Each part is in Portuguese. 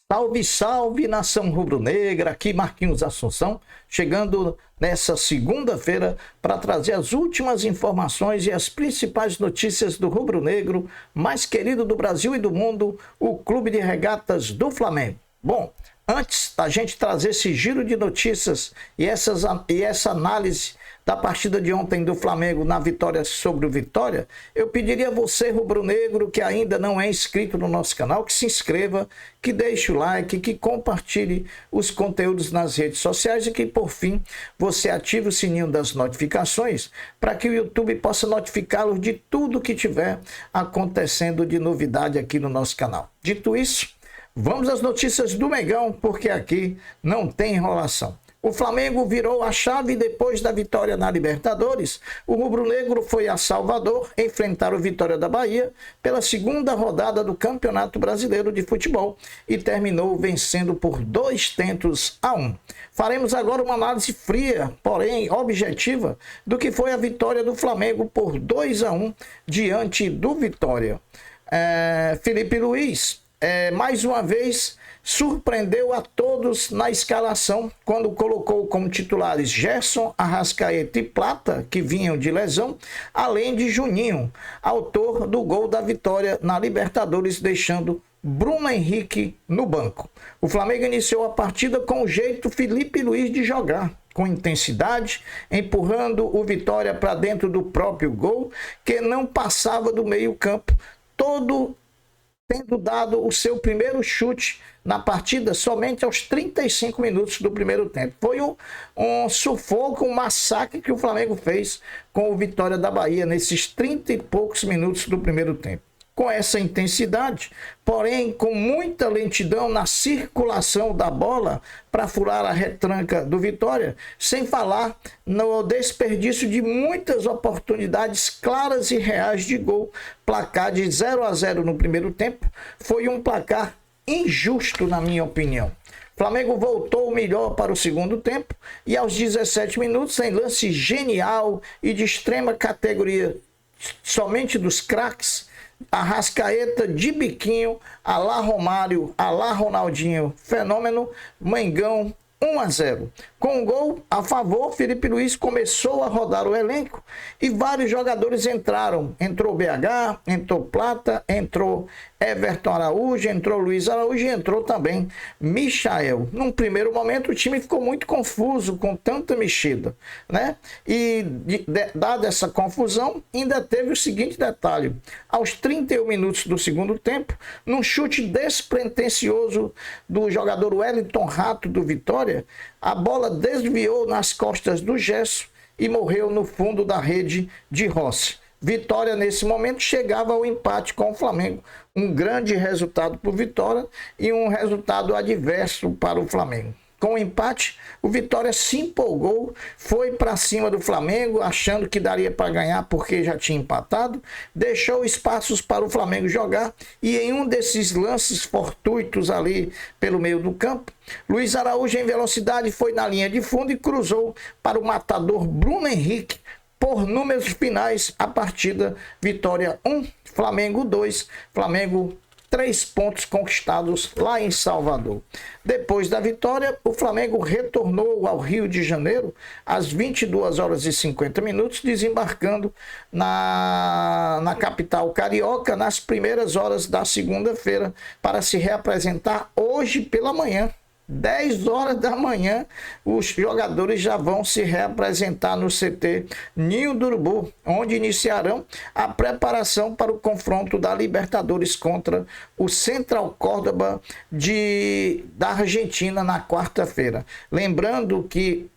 Salve, salve, nação rubro-negra, aqui Marquinhos Assunção, chegando nessa segunda-feira para trazer as últimas informações e as principais notícias do rubro-negro mais querido do Brasil e do mundo, o Clube de Regatas do Flamengo. Bom, antes da gente trazer esse giro de notícias e essa análise da partida de ontem do Flamengo na vitória sobre o Vitória, eu pediria a você, rubro-negro, que ainda não é inscrito no nosso canal, que se inscreva, que deixe o like, que compartilhe os conteúdos nas redes sociais e que, por fim, você ative o sininho das notificações para que o YouTube possa notificá-los de tudo que tiver acontecendo de novidade aqui no nosso canal. Dito isso, vamos às notícias do Mengão, porque aqui não tem enrolação. O Flamengo virou a chave depois da vitória na Libertadores. O rubro-negro foi a Salvador enfrentar o Vitória da Bahia pela segunda rodada do Campeonato Brasileiro de Futebol e terminou vencendo por 2-1. Faremos agora uma análise fria, porém objetiva, do que foi a vitória do Flamengo por 2-1 diante do Vitória. Felipe Luiz, mais uma vez, surpreendeu a todos na escalação quando colocou como titulares Gerson, Arrascaeta e Plata, que vinham de lesão, além de Juninho, autor do gol da vitória na Libertadores, deixando Bruno Henrique no banco. O Flamengo iniciou a partida com o jeito Felipe Luiz de jogar, com intensidade, empurrando o Vitória para dentro do próprio gol, que não passava do meio-campo, todo tendo dado o seu primeiro chute na partida somente aos 35 minutos do primeiro tempo. Foi um sufoco, um massacre que o Flamengo fez com o Vitória da Bahia nesses 30 e poucos minutos do primeiro tempo. Com essa intensidade, porém com muita lentidão na circulação da bola para furar a retranca do Vitória, sem falar no desperdício de muitas oportunidades claras e reais de gol. Placar de 0-0 no primeiro tempo foi um placar injusto, na minha opinião. Flamengo voltou melhor para o segundo tempo e aos 17 minutos, em lance genial e de extrema categoria somente dos craques, Arrascaeta de biquinho, alá Romário, alá Ronaldinho, fenômeno, Mengão 1-0. Com um gol a favor, Felipe Luiz começou a rodar o elenco e vários jogadores entraram. Entrou BH, entrou Plata, entrou Everton Araújo, entrou Luiz Araújo e entrou também Michael. Num primeiro momento o time ficou muito confuso com tanta mexida, né? E dada essa confusão, ainda teve o seguinte detalhe: aos 31 minutos do segundo tempo, num chute despretensioso do jogador Wellington Rato do Vitória, a bola desviou nas costas do Gerson e morreu no fundo da rede de Rossi. Vitória, nesse momento, chegava ao empate com o Flamengo. Um grande resultado para o Vitória e um resultado adverso para o Flamengo. Com o empate, o Vitória se empolgou, foi para cima do Flamengo, achando que daria para ganhar porque já tinha empatado, deixou espaços para o Flamengo jogar e em um desses lances fortuitos ali pelo meio do campo, Luiz Araújo em velocidade foi na linha de fundo e cruzou para o matador Bruno Henrique. Por números finais, a partida, Vitória 1, Flamengo 2, Flamengo 3 pontos conquistados lá em Salvador. Depois da vitória, o Flamengo retornou ao Rio de Janeiro às 22h50, desembarcando na capital carioca nas primeiras horas da segunda-feira para se reapresentar hoje pela manhã. 10 horas da manhã, os jogadores já vão se reapresentar no CT Ninho do Urubu, onde iniciarão a preparação para o confronto da Libertadores contra o Central Córdoba da Argentina na quarta-feira. Lembrando que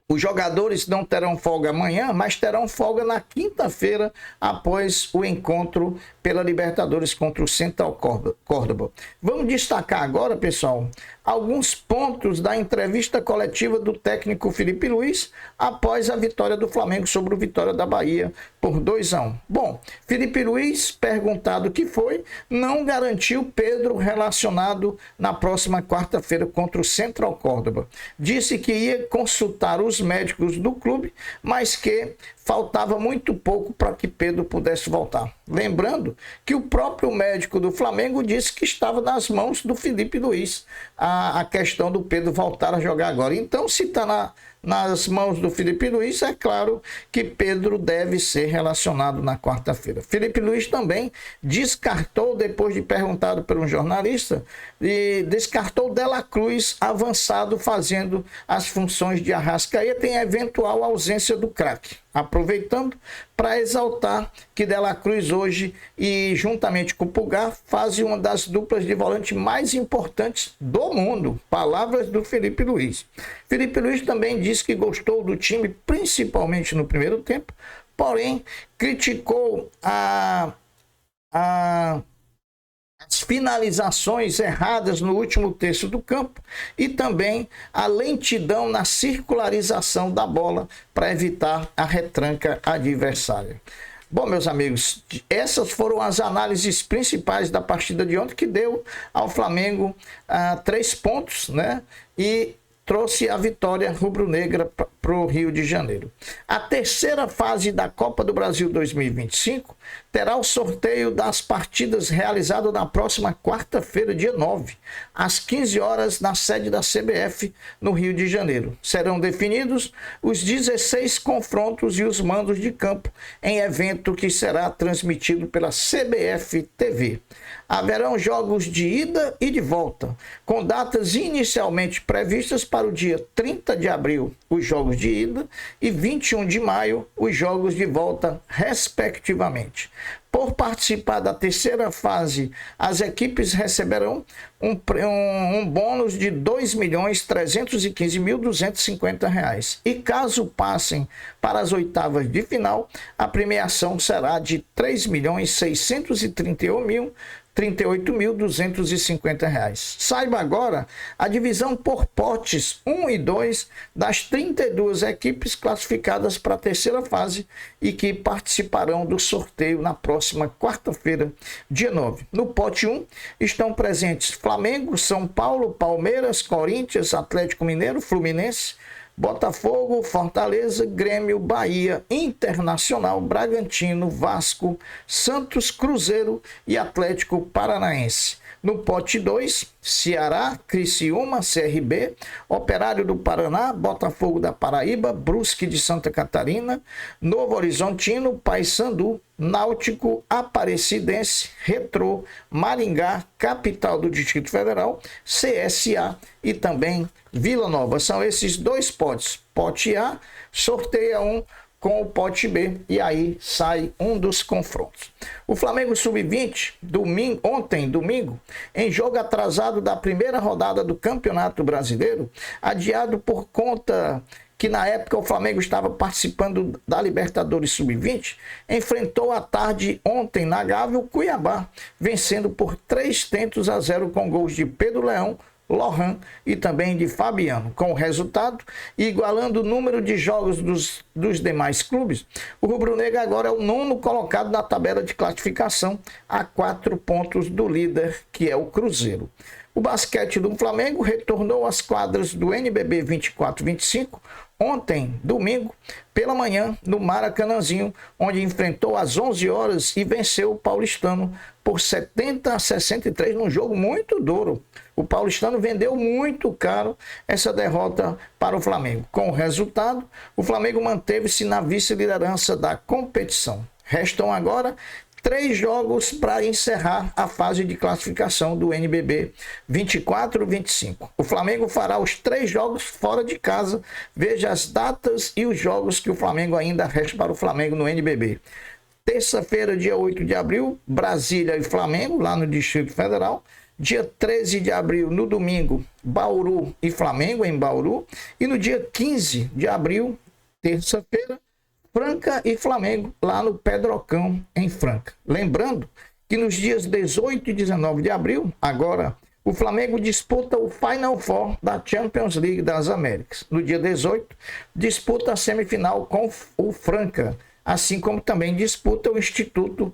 os jogadores não terão folga amanhã, mas terão folga na quinta-feira, após o encontro pela Libertadores contra o Central Córdoba. Vamos destacar agora, pessoal, alguns pontos da entrevista coletiva do técnico Felipe Luiz após a vitória do Flamengo sobre o Vitória da Bahia por 2-1. Bom, Felipe Luiz, perguntado o que foi, não garantiu Pedro relacionado na próxima quarta-feira contra o Central Córdoba. Disse que ia consultar os médicos do clube, mas que faltava muito pouco para que Pedro pudesse voltar. Lembrando que o próprio médico do Flamengo disse que estava nas mãos do Felipe Luiz a questão do Pedro voltar a jogar agora. Então, se está nas mãos do Felipe Luiz, é claro que Pedro deve ser relacionado na quarta-feira. Felipe Luiz também descartou, depois de perguntado por um jornalista, e descartou Dela Cruz avançado fazendo as funções de Arrascaeta em eventual ausência do craque. Aproveitando para exaltar que Dela Cruz hoje e juntamente com o Pulgar fazem uma das duplas de volante mais importantes do mundo. Palavras do Felipe Luiz. Felipe Luiz também disse que gostou do time, principalmente no primeiro tempo, porém criticou as finalizações erradas no último terço do campo e também a lentidão na circularização da bola para evitar a retranca adversária. Bom, meus amigos, essas foram as análises principais da partida de ontem, que deu ao Flamengo 3 pontos, né? E trouxe a vitória rubro-negra para o Rio de Janeiro. A terceira fase da Copa do Brasil 2025 terá o sorteio das partidas realizado na próxima quarta-feira, dia 9, às 15 horas, na sede da CBF, no Rio de Janeiro. Serão definidos os 16 confrontos e os mandos de campo em evento que será transmitido pela CBF TV. Haverão jogos de ida e de volta, com datas inicialmente previstas para o dia 30 de abril, os jogos de ida, e 21 de maio, os jogos de volta, respectivamente. Por participar da terceira fase, as equipes receberão um bônus de R$ 2.315.250. E caso passem para as oitavas de final, a premiação será de R$ 3.638.250. Saiba agora a divisão por potes 1 e 2 das 32 equipes classificadas para a terceira fase e que participarão do sorteio na próxima quarta-feira, dia 9. No pote 1 estão presentes Flamengo, São Paulo, Palmeiras, Corinthians, Atlético Mineiro, Fluminense, Botafogo, Fortaleza, Grêmio, Bahia, Internacional, Bragantino, Vasco, Santos, Cruzeiro e Atlético Paranaense. No pote 2, Ceará, Criciúma, CRB, Operário do Paraná, Botafogo da Paraíba, Brusque de Santa Catarina, Novo Horizontino, Paysandu, Náutico, Aparecidense, Retrô, Maringá, capital do Distrito Federal, CSA e também Vila Nova. São esses 2 potes. Pote A sorteia um com o pote B e aí sai um dos confrontos. O Flamengo Sub-20, ontem, domingo, em jogo atrasado da primeira rodada do Campeonato Brasileiro, adiado por conta que na época o Flamengo estava participando da Libertadores Sub-20, enfrentou à tarde ontem na Gávea o Cuiabá, vencendo por 3-0 com gols de Pedro Leão, Lohan e também de Fabiano. Com o resultado, igualando o número de jogos dos demais clubes, o rubro-negro agora é o 9º colocado na tabela de classificação, a 4 pontos do líder, que é o Cruzeiro. O basquete do Flamengo retornou às quadras do NBB 24-25 ontem, domingo, pela manhã, no Maracanãzinho, onde enfrentou às 11 horas e venceu o Paulistano por 70-63 num jogo muito duro. O Paulistano vendeu muito caro essa derrota para o Flamengo. Com o resultado, o Flamengo manteve-se na vice-liderança da competição. Restam agora 3 jogos para encerrar a fase de classificação do NBB 24-25. O Flamengo fará os 3 jogos fora de casa. Veja as datas e os jogos que o Flamengo ainda resta para o Flamengo no NBB. Terça-feira, dia 8 de abril, Brasília e Flamengo, lá no Distrito Federal. Dia 13 de abril, no domingo, Bauru e Flamengo, em Bauru. E no dia 15 de abril, terça-feira, Franca e Flamengo, lá no Pedrocão, em Franca. Lembrando que nos dias 18 e 19 de abril, agora, o Flamengo disputa o Final Four da Champions League das Américas. No dia 18, disputa a semifinal com o Franca, assim como também disputa o Instituto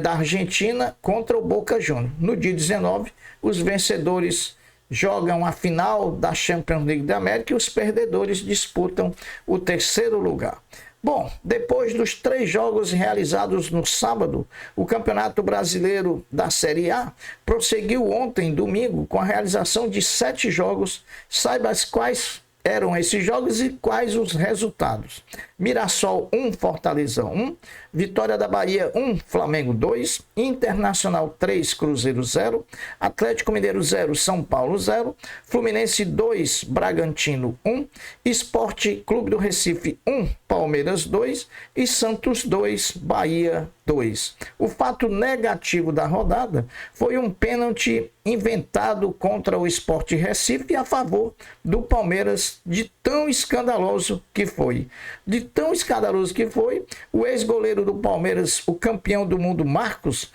da Argentina contra o Boca Juniors. No dia 19, os vencedores jogam a final da Champions League da América e os perdedores disputam o 3º lugar. Bom, depois dos 3 jogos realizados no sábado, o Campeonato Brasileiro da Série A prosseguiu ontem, domingo, com a realização de 7 jogos. Saiba quais eram esses jogos e quais os resultados. Mirassol 1, Fortaleza 1, Vitória da Bahia 1, Flamengo 2, Internacional 3, Cruzeiro 0, Atlético Mineiro 0, São Paulo 0, Fluminense 2, Bragantino 1, Sport Clube do Recife 1, Palmeiras 2 e Santos 2, Bahia 2. O fato negativo da rodada foi um pênalti inventado contra o Sport Recife a favor do Palmeiras, de tão escandaloso que foi. De tão escandaloso que foi, o ex-goleiro do Palmeiras, o campeão do mundo Marcos,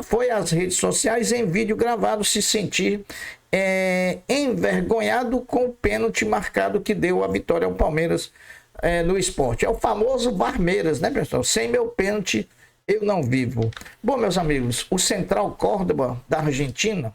foi às redes sociais em vídeo gravado se sentir envergonhado com o pênalti marcado que deu a vitória ao Palmeiras no Sport. É o famoso Barmeiras, né, pessoal? Sem meu pênalti eu não vivo. Bom, meus amigos, o Central Córdoba da Argentina,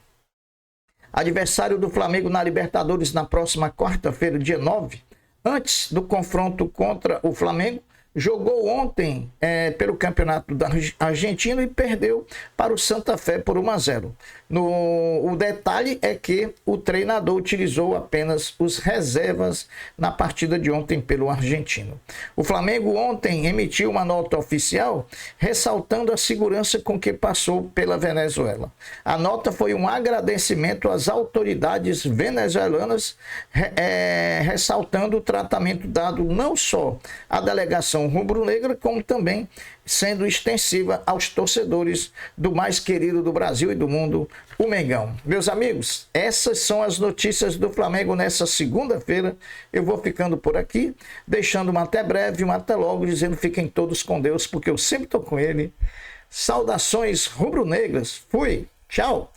adversário do Flamengo na Libertadores na próxima quarta-feira, dia 9, antes do confronto contra o Flamengo, jogou ontem pelo Campeonato da Argentina e perdeu para o Santa Fé por 1-0. O detalhe é que o treinador utilizou apenas os reservas na partida de ontem pelo argentino. O Flamengo ontem emitiu uma nota oficial ressaltando a segurança com que passou pela Venezuela. A nota foi um agradecimento às autoridades venezuelanas, ressaltando o tratamento dado não só à delegação rubro-negra, como também sendo extensiva aos torcedores do mais querido do Brasil e do mundo, o Mengão. Meus amigos, essas são as notícias do Flamengo nessa segunda-feira. Eu vou ficando por aqui, deixando uma até breve, uma até logo, dizendo fiquem todos com Deus, porque eu sempre estou com ele. Saudações rubro-negras. Fui. Tchau.